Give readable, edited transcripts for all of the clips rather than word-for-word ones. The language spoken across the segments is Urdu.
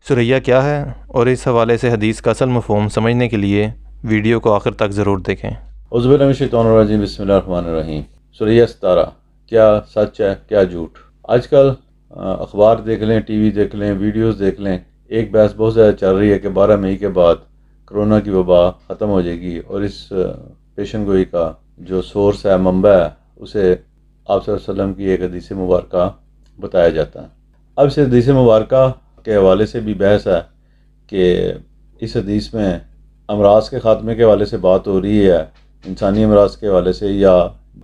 سریا کیا ہے اور اس حوالے سے حدیث کا اصل مفہوم سمجھنے کے لیے ویڈیو کو آخر تک ضرور دیکھیں۔ اعوذ باللہ من الشیطان الرجیم، بسم اللہ الرحمن الرحیم۔ سورہ ستارہ، کیا سچ ہے کیا جھوٹ؟ آج کل اخبار دیکھ لیں، ٹی وی دیکھ لیں، ویڈیوز دیکھ لیں، ایک بحث بہت زیادہ چل رہی ہے کہ 12 مئی کے بعد کرونا کی وبا ختم ہو جائے گی، اور اس پیشن گوئی کا جو سورس ہے، منبع ہے، اسے آپ صلی اللہ علیہ وسلم کی ایک حدیث مبارکہ بتایا جاتا ہے۔ اب اس حدیث مبارکہ کے حوالے سے بھی بحث ہے کہ اس حدیث میں امراض کے خاتمے کے حوالے سے بات ہو رہی ہے، انسانی امراض کے حوالے سے، یا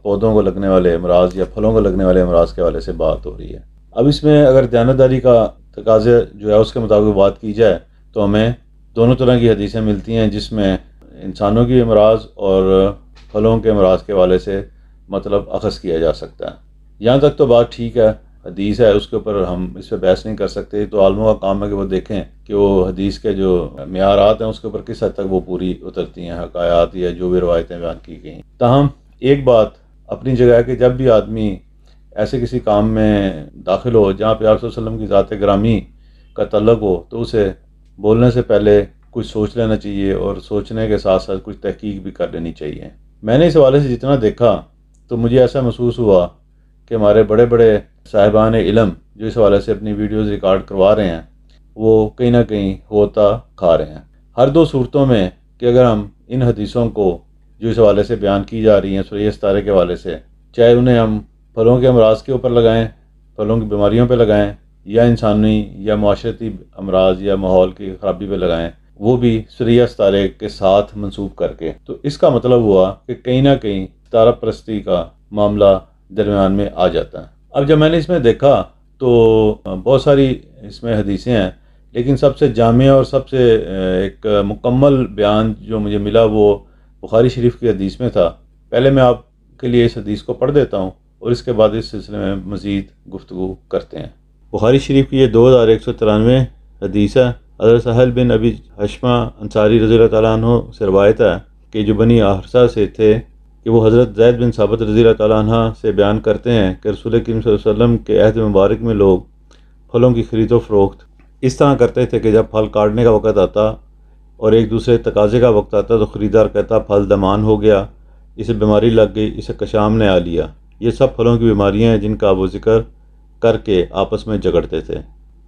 پودوں کو لگنے والے امراض یا پھلوں کو لگنے والے امراض کے حوالے سے بات ہو رہی ہے۔ اب اس میں اگر دیانتداری کا تقاضے جو ہے اس کے مطابق بات کی جائے تو ہمیں دونوں طرح کی حدیثیں ملتی ہیں، جس میں انسانوں کی امراض اور پھلوں کے امراض کے حوالے سے مطلب اخذ کیا جا سکتا ہے۔ یہاں تک تو بات ٹھیک ہے، حدیث ہے، اس کے اوپر ہم اس پہ بحث نہیں کر سکتے، تو عالموں کا کام ہے کہ وہ دیکھیں کہ وہ حدیث کے جو معیارات ہیں اس کے اوپر کس حد تک وہ پوری اترتی ہیں، حکایات یا جو بھی روایتیں بیان کی گئی ہیں۔ تاہم ایک بات اپنی جگہ ہے کہ جب بھی آدمی ایسے کسی کام میں داخل ہو جہاں پہ آپ صلی اللہ علیہ وسلم کی ذات گرامی کا تعلق ہو، تو اسے بولنے سے پہلے کچھ سوچ لینا چاہیے، اور سوچنے کے ساتھ ساتھ کچھ تحقیق بھی کر لینی چاہیے۔ میں نے اس حوالے سے جتنا دیکھا تو مجھے ایسا محسوس ہوا کہ ہمارے بڑے بڑے صاحبان علم جو اس حوالے سے اپنی ویڈیوز ریکارڈ کروا رہے ہیں، وہ کہیں نہ کہیں ہوتا کھا رہے ہیں۔ ہر دو صورتوں میں کہ اگر ہم ان حدیثوں کو جو اس حوالے سے بیان کی جا رہی ہیں سورہ ستارہ کے حوالے سے، چاہے انہیں ہم پھلوں کے امراض کے اوپر لگائیں، پھلوں کی بیماریوں پہ لگائیں، یا انسانی یا معاشرتی امراض یا ماحول کی خرابی پہ لگائیں، وہ بھی سورہ ستارہ کے ساتھ منسوب کر کے، تو اس کا مطلب ہوا کہ کہیں نہ کہیں ستارہ پرستی کا معاملہ درمیان میں آ جاتا ہے۔ اب جب میں نے اس میں دیکھا تو بہت ساری اس میں حدیثیں ہیں، لیکن سب سے جامع اور سب سے ایک مکمل بیان جو مجھے ملا وہ بخاری شریف کی حدیث میں تھا۔ پہلے میں آپ کے لیے اس حدیث کو پڑھ دیتا ہوں اور اس کے بعد اس سلسلے میں مزید گفتگو کرتے ہیں۔ بخاری شریف کی یہ 2193 حدیث ہے۔ حضرت سہل بن ابی حشمہ انصاری رضی اللہ تعالیٰ عنہ سے روایت ہے کہ جو بنی حارثہ سے تھے، کہ وہ حضرت زید بن ثابت رضی اللہ تعالیٰ عنہ سے بیان کرتے ہیں کہ رسول کریم صلی اللہ علیہ وسلم کے عہد مبارک میں لوگ پھلوں کی خرید و فروخت اس طرح کرتے تھے کہ جب پھل کاٹنے کا وقت آتا اور ایک دوسرے تقاضے کا وقت آتا تو خریدار کہتا پھل دمان ہو گیا، اسے بیماری لگ گئی، اسے کشام نے آ لیا۔ یہ سب پھلوں کی بیماریاں ہیں جن کا وہ ذکر کر کے آپس میں جھگڑتے تھے۔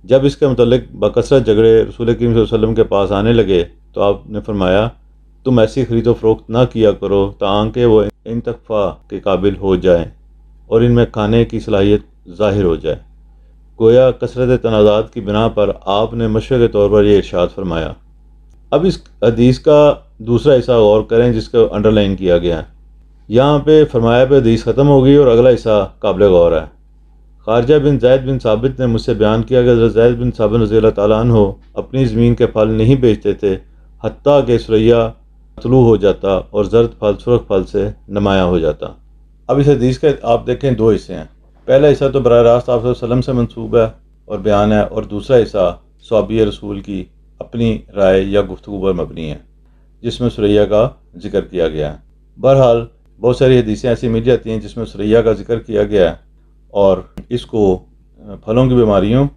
جب اس کے متعلق بکثرت جھگڑے رسول کریم صلی اللہ علیہ وسلم کے پاس آنے لگے تو آپ نے فرمایا تم ایسی خرید و فروخت نہ کیا کرو تاکہ وہ انتفاع کے قابل ہو جائیں اور ان میں کھانے کی صلاحیت ظاہر ہو جائے۔ گویا کثرت تنازعات کی بنا پر آپ نے مشورے کے طور پر یہ ارشاد فرمایا۔ اب اس حدیث کا دوسرا حصہ غور کریں جس کو انڈر لائن کیا گیا ہے۔ یہاں پہ فرمایا پہ حدیث ختم ہو گئی اور اگلا حصہ قابل غور ہے۔ خارجہ بن زید بن ثابت نے مجھ سے بیان کیا کہ حضرت زید بن ثابت رضی اللہ تعالیٰ عنہ اپنی زمین کے پھل نہیں بیچتے تھے حتیٰ کہ سریا طلوع ہو جاتا اور زرد پھل سرخ پھل سے نمایاں ہو جاتا۔ اب اس حدیث کے آپ دیکھیں دو حصے ہیں۔ پہلا حصہ تو براہ راست آپ صلی اللہ علیہ وسلم سے منسوب ہے اور بیان ہے، اور دوسرا حصہ صحابی رسول کی اپنی رائے یا گفتگو پر مبنی ہے جس میں سریا کا ذکر کیا گیا ہے۔ بہرحال بہت ساری حدیثیں ایسی مل جاتی ہیں جس میں سریا کا ذکر کیا گیا ہے اور اس کو پھلوں کی بیماریوں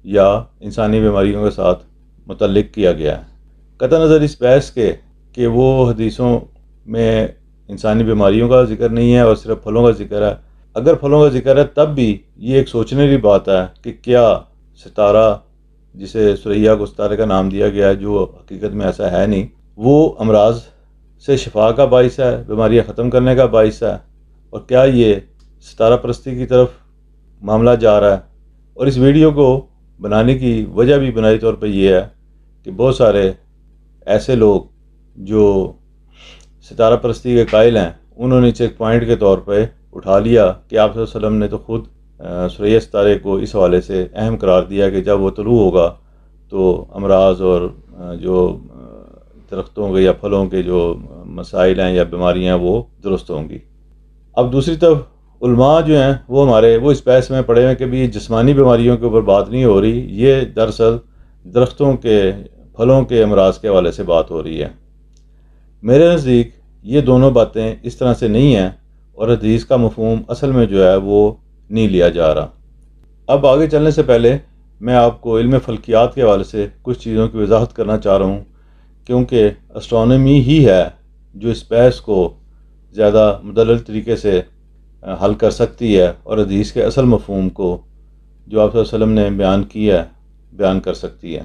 یا انسانی بیماریوں کے ساتھ متعلق کیا گیا ہے۔ قطع نظر اس بحث کے کہ وہ حدیثوں میں انسانی بیماریوں کا ذکر نہیں ہے اور صرف پھلوں کا ذکر ہے، اگر پھلوں کا ذکر ہے تب بھی یہ ایک سوچنے کی بات ہے کہ کیا ستارہ جسے سریا کو ستارے کا نام دیا گیا ہے، جو حقیقت میں ایسا ہے نہیں، وہ امراض سے شفا کا باعث ہے، بیماریاں ختم کرنے کا باعث ہے، اور کیا یہ ستارہ پرستی کی طرف معاملہ جا رہا ہے۔ اور اس ویڈیو کو بنانے کی وجہ بھی بنیادی طور پہ یہ ہے کہ بہت سارے ایسے لوگ جو ستارہ پرستی کے قائل ہیں انہوں نے چیک پوائنٹ کے طور پہ اٹھا لیا کہ آپ صلی اللہ علیہ وسلم نے تو خود سورہ ستارے کو اس حوالے سے اہم قرار دیا کہ جب وہ طلوع ہوگا تو امراض اور جو درختوں کے یا پھلوں کے جو مسائل ہیں یا بیماریاں وہ درست ہوں گی۔ اب دوسری طرف علماء جو ہیں وہ اس بحث میں پڑے ہیں کہ بھی جسمانی بیماریوں کے اوپر بات نہیں ہو رہی، یہ دراصل درختوں کے پھلوں کے امراض کے حوالے سے بات ہو رہی ہے۔ میرے نزدیک یہ دونوں باتیں اس طرح سے نہیں ہیں اور حدیث کا مفہوم اصل میں جو ہے وہ نہیں لیا جا رہا۔ اب آگے چلنے سے پہلے میں آپ کو علم فلکیات کے حوالے سے کچھ چیزوں کی وضاحت کرنا چاہ رہا ہوں، کیونکہ اسٹرانومی ہی ہے جو اس بحث کو زیادہ مدلل طریقے سے حل کر سکتی ہے اور حدیث کے اصل مفہوم کو جو آپ صلی اللہ علیہ وسلم نے بیان کیا ہے بیان کر سکتی ہے۔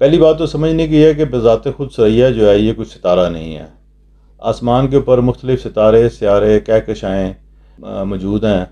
پہلی بات تو سمجھنے کی ہے کہ بذات خود ثریا جو ہے یہ کچھ ستارہ نہیں ہے۔ آسمان کے اوپر مختلف ستارے، سیارے، کہکشائیں موجود ہیں،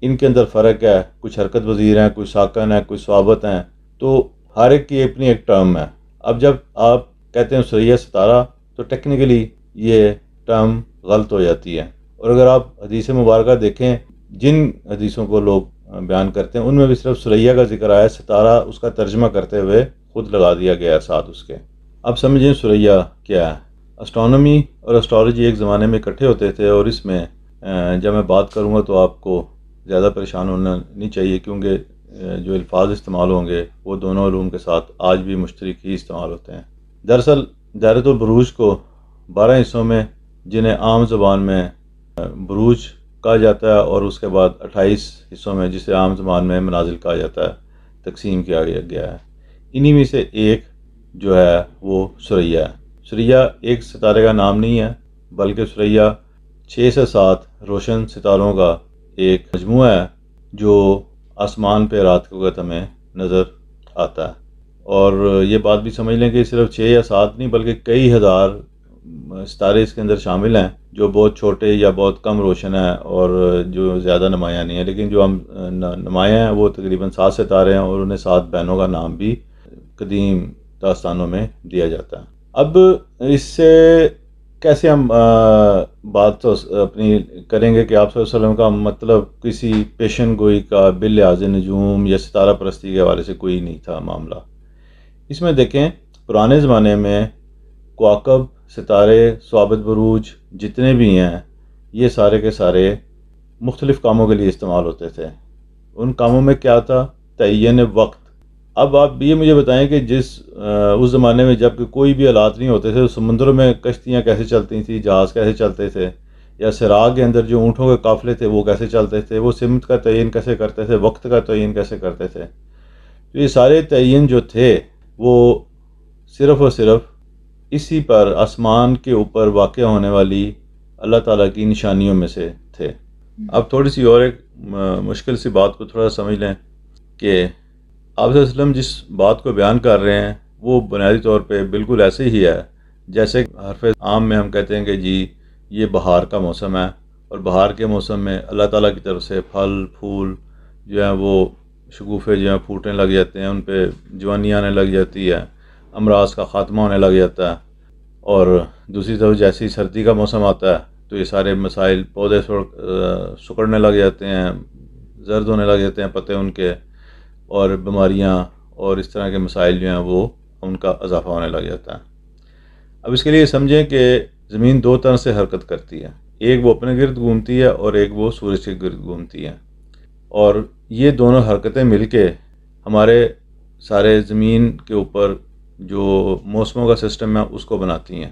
ان کے اندر فرق ہے، کچھ حرکت پذیر ہیں، کچھ ساکن ہیں، کچھ ثابت ہیں، تو ہر ایک کی اپنی ایک ٹرم ہے۔ اب جب آپ کہتے ہیں ثریا ستارہ تو ٹیکنیکلی یہ ٹرم غلط ہو جاتی ہے، اور اگر آپ حدیث مبارکہ دیکھیں جن حدیثوں کو لوگ بیان کرتے ہیں ان میں بھی صرف ثریا کا ذکر آیا ہے، ستارہ اس کا ترجمہ کرتے ہوئے خود لگا دیا گیا ہے ساتھ اس کے۔ اب سمجھیں ثریا کیا ہے۔ اسٹرانومی اور اسٹرالوجی ایک زمانے میں اکٹھے ہوتے تھے، اور اس میں جب میں بات کروں گا تو آپ کو زیادہ پریشان ہونا نہیں چاہیے، کیونکہ جو الفاظ استعمال ہوں گے وہ دونوں علوم کے ساتھ آج بھی مشترک ہی استعمال ہوتے ہیں۔ دراصل دائرۃ البروج کو 12 حصوں میں، جنہیں عام زبان میں بروج کہا جاتا ہے، اور اس کے بعد 28 حصوں میں جسے عام زبان میں منازل کہا جاتا ہے، تقسیم کیا گیا ہے۔ انہی میں سے ایک جو ہے وہ ثریا ہے۔ ثریا ایک ستارے کا نام نہیں ہے، بلکہ ثریا 6 سے 7 روشن ستاروں کا ایک مجموعہ ہے جو آسمان پہ رات کے وقت ہمیں نظر آتا ہے۔ اور یہ بات بھی سمجھ لیں کہ صرف 6 یا 7 نہیں بلکہ کئی ہزار ستارے اس کے اندر شامل ہیں، جو بہت چھوٹے یا بہت کم روشن ہیں اور جو زیادہ نمایاں نہیں ہیں، لیکن جو ہم نمایاں ہیں وہ تقریباً 7 ستارے ہیں، اور انہیں 7 بہنوں کا نام بھی قدیم داستانوں میں دیا جاتا ہے۔ اب اس سے کیسے ہم بات تو اپنی کریں گے کہ آپ صلی اللہ علیہ وسلم کا مطلب کسی پیشن گوئی کا باللحاظ نجوم یا ستارہ پرستی کے حوالے سے کوئی نہیں تھا معاملہ۔ اس میں دیکھیں پرانے زمانے میں کواکب، ستارے، ثابت بروج جتنے بھی ہیں یہ سارے کے سارے مختلف کاموں کے لیے استعمال ہوتے تھے۔ ان کاموں میں کیا تھا؟ تعین وقت۔ اب آپ یہ مجھے بتائیں کہ اس زمانے میں جب کہ کوئی بھی آلات نہیں ہوتے تھے تو سمندروں میں کشتیاں کیسے چلتی تھیں، جہاز کیسے چلتے تھے، یا صحرا کے اندر جو اونٹوں کے قافلے تھے وہ کیسے چلتے تھے، وہ سمت کا تعین کیسے کرتے تھے، وقت کا تعین کیسے کرتے تھے۔ تو یہ سارے تعین جو تھے وہ صرف اور صرف اسی پر آسمان کے اوپر واقع ہونے والی اللہ تعالیٰ کی نشانیوں میں سے تھے۔ اب تھوڑی سی اور ایک مشکل سی بات کو تھوڑا سمجھ لیں کہ آپ صلی اللہ علیہ وسلم جس بات کو بیان کر رہے ہیں وہ بنیادی طور پہ بالکل ایسے ہی ہے جیسے حرف عام میں ہم کہتے ہیں کہ جی یہ بہار کا موسم ہے، اور بہار کے موسم میں اللہ تعالیٰ کی طرف سے پھل پھول جو ہیں وہ شگوفے جو ہیں پھوٹنے لگ جاتے ہیں، ان پہ جوانی آنے لگ جاتی ہے، امراض کا خاتمہ ہونے لگ جاتا ہے۔ اور دوسری طرف جیسے ہی سردی کا موسم آتا ہے تو یہ سارے مسائل، پودے سکڑنے لگ جاتے ہیں، زرد ہونے لگ جاتے ہیں پتے ان کے، اور بیماریاں اور اس طرح کے مسائل جو ہیں وہ ان کا اضافہ ہونے لگ جاتا ہے۔ اب اس کے لیے سمجھیں کہ زمین 2 طرح سے حرکت کرتی ہے، ایک وہ اپنے گرد گھومتی ہے اور ایک وہ سورج کے گرد گھومتی ہے، اور یہ دونوں حرکتیں مل کے ہمارے سارے زمین کے اوپر جو موسموں کا سسٹم ہے اس کو بناتی ہیں۔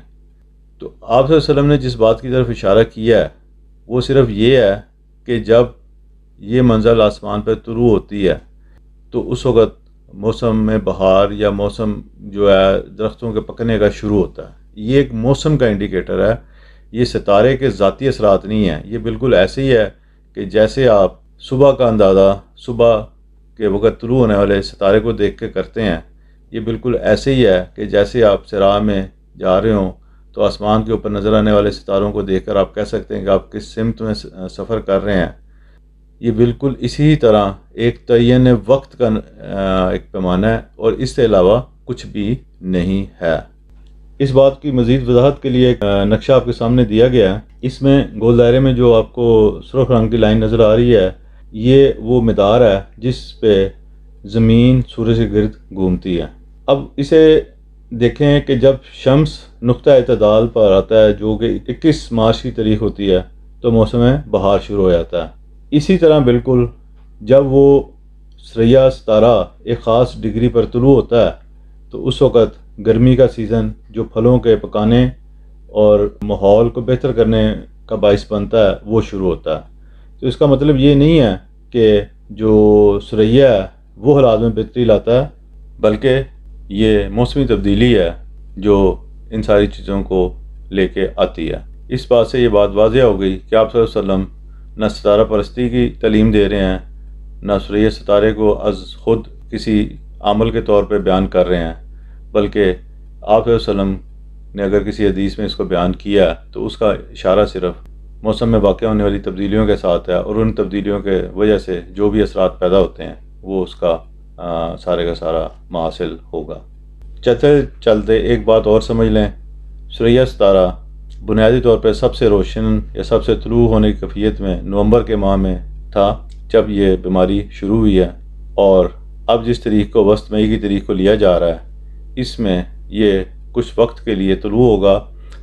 تو آپ صلی اللہ علیہ وسلم نے جس بات کی طرف اشارہ کیا ہے وہ صرف یہ ہے کہ جب یہ منزل آسمان پہ طلوع ہوتی ہے تو اس وقت موسم میں بہار یا موسم جو ہے درختوں کے پکنے کا شروع ہوتا ہے۔ یہ ایک موسم کا انڈیکیٹر ہے، یہ ستارے کے ذاتی اثرات نہیں ہیں۔ یہ بالکل ایسے ہی ہے کہ جیسے آپ صبح کا اندازہ صبح کے وقت طلوع ہونے والے ستارے کو دیکھ کے کرتے ہیں، یہ بالکل ایسے ہی ہے کہ جیسے آپ صحرا میں جا رہے ہوں تو آسمان کے اوپر نظر آنے والے ستاروں کو دیکھ کر آپ کہہ سکتے ہیں کہ آپ کس سمت میں سفر کر رہے ہیں۔ یہ بالکل اسی طرح ایک تعین وقت کا ایک پیمانہ ہے، اور اس سے علاوہ کچھ بھی نہیں ہے۔ اس بات کی مزید وضاحت کے لیے ایک نقشہ آپ کے سامنے دیا گیا ہے۔ اس میں گول دائرے میں جو آپ کو سرخ رنگ کی لائن نظر آ رہی ہے یہ وہ مدار ہے جس پہ زمین سورج کے گرد گھومتی ہے۔ اب اسے دیکھیں کہ جب شمس نقطہ اعتدال پر آتا ہے جو کہ 21 مارچ کی تاریخ ہوتی ہے تو موسم بہار شروع ہو جاتا ہے۔ اسی طرح بالکل جب وہ ثریا ستارہ ایک خاص ڈگری پر طلوع ہوتا ہے تو اس وقت گرمی کا سیزن جو پھلوں کے پکانے اور ماحول کو بہتر کرنے کا باعث بنتا ہے وہ شروع ہوتا ہے۔ تو اس کا مطلب یہ نہیں ہے کہ جو ثریا ہے وہ حالات میں بہتری لاتا ہے، بلکہ یہ موسمی تبدیلی ہے جو ان ساری چیزوں کو لے کے آتی ہے۔ اس بات سے یہ بات واضح ہو گئی کہ آپ صلی اللہ علیہ وسلم نہ ستارہ پرستی کی تعلیم دے رہے ہیں، نہ سورہ ستارے کو از خود کسی عمل کے طور پہ بیان کر رہے ہیں، بلکہ آپ صلی اللہ علیہ وسلم نے اگر کسی حدیث میں اس کو بیان کیا تو اس کا اشارہ صرف موسم میں واقع ہونے والی تبدیلیوں کے ساتھ ہے، اور ان تبدیلیوں کے وجہ سے جو بھی اثرات پیدا ہوتے ہیں وہ اس کا سارے کا سارا محاصل ہوگا۔ چلتے چلتے ایک بات اور سمجھ لیں، سورہ ستارہ بنیادی طور پہ سب سے روشن یا سب سے طلوع ہونے کی کیفیت میں نومبر کے ماہ میں تھا جب یہ بیماری شروع ہوئی ہے، اور اب جس تاریخ کو وسط مئی کی تاریخ کو لیا جا رہا ہے اس میں یہ کچھ وقت کے لیے طلوع ہوگا،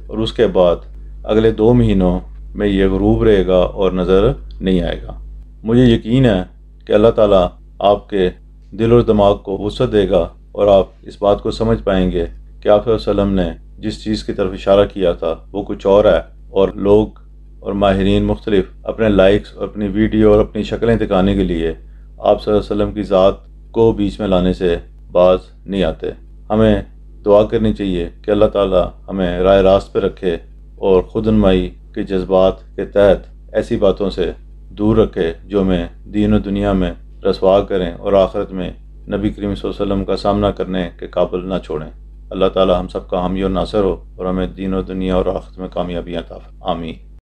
اور اس کے بعد اگلے 2 مہینوں میں یہ غروب رہے گا اور نظر نہیں آئے گا۔ مجھے یقین ہے کہ اللہ تعالیٰ آپ کے دل اور دماغ کو وسعت دے گا، اور آپ اس بات کو سمجھ پائیں گے کہ آپ صلی اللہ علیہ وسلم نے جس چیز کی طرف اشارہ کیا تھا وہ کچھ اور ہے، اور لوگ اور ماہرین مختلف اپنے لائکس اور اپنی ویڈیو اور اپنی شکلیں دکھانے کے لیے آپ صلی اللہ علیہ وسلم کی ذات کو بیچ میں لانے سے باز نہیں آتے۔ ہمیں دعا کرنی چاہیے کہ اللہ تعالیٰ ہمیں راہ راست پہ رکھے اور خود انمائی کے جذبات کے تحت ایسی باتوں سے دور رکھے جو ہمیں دین و دنیا میں رسوا کریں اور آخرت میں نبی کریم صلی اللہ علیہ وسلم کا سامنا کرنے کے قابل نہ چھوڑیں۔ اللہ تعالیٰ ہم سب کا حامی اور ناصر ہو اور ہمیں دین و دنیا اور آخرت میں کامیابیاں عطا فرمائے۔ آمین۔